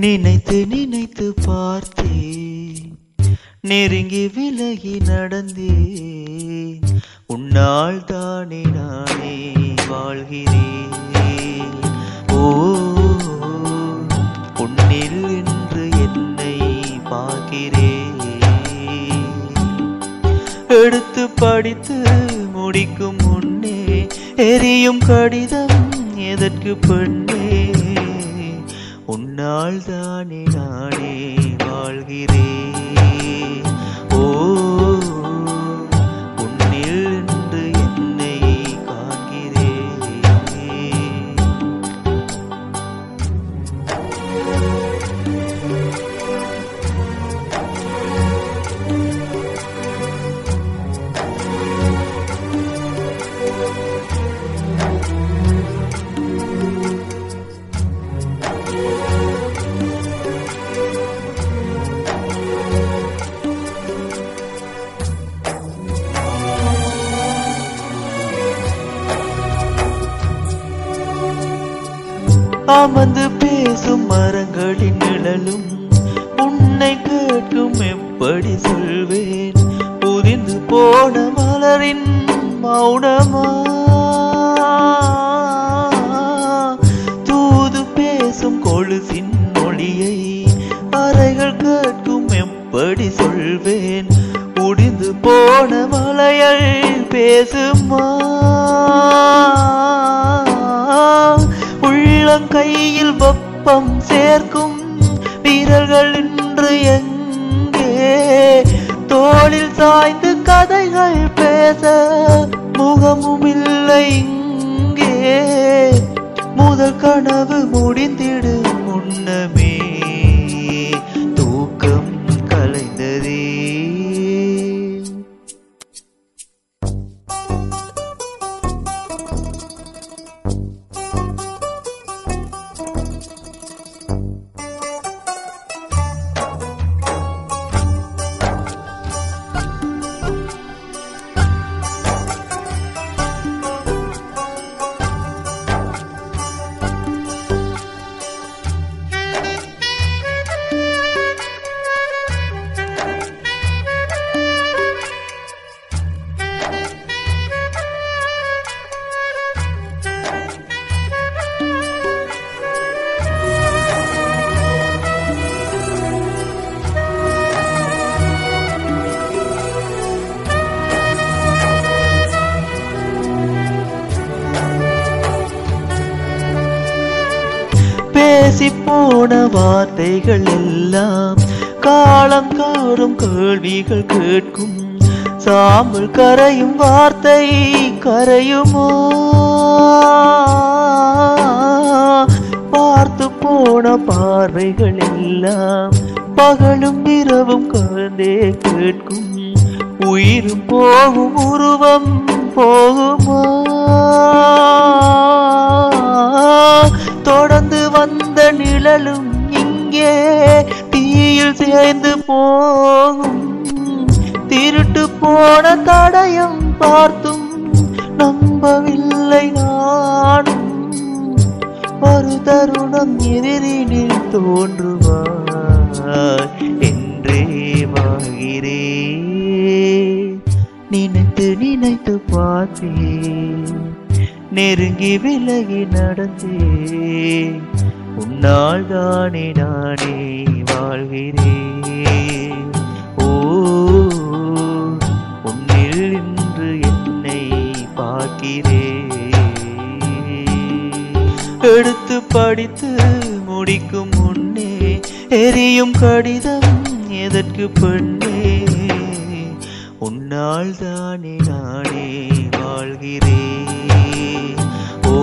நினைத்து நினைத்து பார்த்தேன், நெருங்கி விலகி நடந்தேன். உன்னால் தானே நானே வாழ்கிறேன். ஓ, உன்னில் இன்று என்னை பார்க்கிறேன். எடுத்து படித்து முடிக்கும் முன்னே எரியும் கடிதம் எதற்கு பெண்ணே? உன்னால் தானே நானே வாழ்கிறேன். ஓ, உன்னில் இன்று என்னை காண்கிறேன். அமர்ந்து பேசும் மரங்களின் நிழலும் உன்னை கேட்கும் எப்படி சொல்வேன்? புரிந்து போன மலரின் மௌனமா? தூது பேசும் கொலுசின் மொழியை அறைகள் கேட்கும் எப்படி சொல்வேன்? முடிந்து போன மலைகள் பேசுமா? உள்ளங்கையில் வெப்பம் சேர்க்கும் வீரர்கள் இன்று எங்கே? தோளில் சாய்ந்து கதைகள் பேச முகமும் இல்லை இங்கே. முதல் கனவு முடிந்திடும் முன்னமே தூக்கம் கலைந்ததே. பேசி போன வார்த்தைகள் எல்லாம் காலம் காரும் கேள்விகள் கேட்கும். சாம்பல் கரையும் வார்த்தை கரையுமோ? பார்த்து போன பார்வைகள் எல்லாம் பகலும் இரவும் கலந்தே கேட்கும். உயிரும் போகும் உருவம் போகுமா? தொடர்ந்து வந்த நிழலும் இங்கே தீயில் சேர்ந்து போகும். திருட்டு போன தடயம் பார்த்தும் நம்பவில்லை நானும். ஒரு தருணம் எதிரினில் தோன்றுவார் என்றே வாழ்கிறேன். நினைத்து நினைத்து பார்த்தேன், நெருங்கி விலகி நடந்தேன். உன்னால் தானே நானே வாழ்கிறேன். ஓ, உன்னில் இன்று என்னை பார்க்கிறேன். எடுத்து படித்து முடிக்கும் முன்னே எரியும் கடிதம் எதற்கு பெண்ணே? உன்னால் தானே நானே வாழ்கிறேன். ஓ.